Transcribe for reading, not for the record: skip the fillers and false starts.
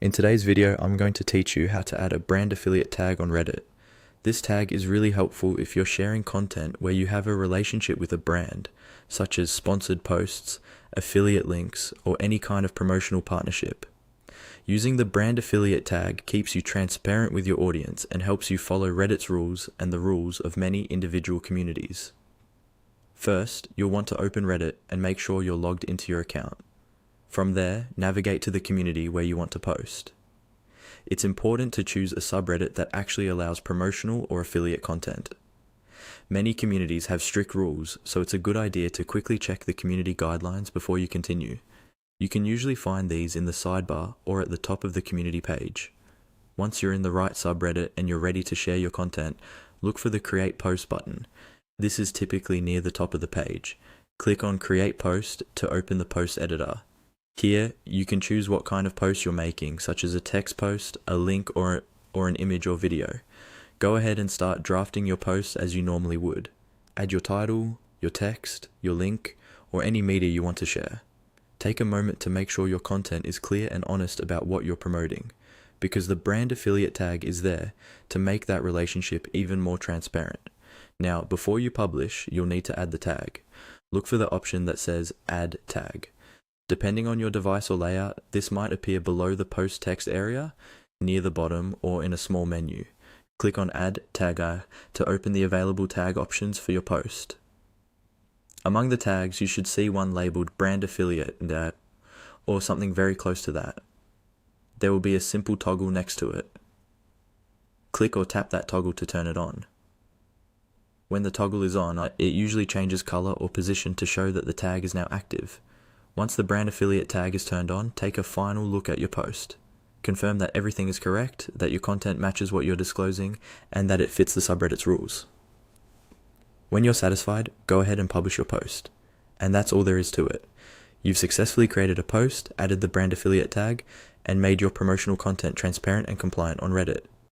In today's video, I'm going to teach you how to add a brand affiliate tag on Reddit. This tag is really helpful if you're sharing content where you have a relationship with a brand, such as sponsored posts, affiliate links, or any kind of promotional partnership. Using the brand affiliate tag keeps you transparent with your audience and helps you follow Reddit's rules and the rules of many individual communities. First, you'll want to open Reddit and make sure you're logged into your account. From there, navigate to the community where you want to post. It's important to choose a subreddit that actually allows promotional or affiliate content. Many communities have strict rules, so it's a good idea to quickly check the community guidelines before you continue. You can usually find these in the sidebar or at the top of the community page. Once you're in the right subreddit and you're ready to share your content, look for the Create Post button. This is typically near the top of the page. Click on Create Post to open the post editor. Here, you can choose what kind of post you're making, such as a text post, a link, or an image or video. Go ahead and start drafting your post as you normally would. Add your title, your text, your link, or any media you want to share. Take a moment to make sure your content is clear and honest about what you're promoting, because the brand affiliate tag is there to make that relationship even more transparent. Now, before you publish, you'll need to add the tag. Look for the option that says Add Tag. Depending on your device or layout, this might appear below the post text area, near the bottom, or in a small menu. Click on Add Tag to open the available tag options for your post. Among the tags, you should see one labeled Brand Affiliate or something very close to that. There will be a simple toggle next to it. Click or tap that toggle to turn it on. When the toggle is on, it usually changes color or position to show that the tag is now active. Once the brand affiliate tag is turned on, take a final look at your post. Confirm that everything is correct, that your content matches what you're disclosing, and that it fits the subreddit's rules. When you're satisfied, go ahead and publish your post. And that's all there is to it. You've successfully created a post, added the brand affiliate tag, and made your promotional content transparent and compliant on Reddit.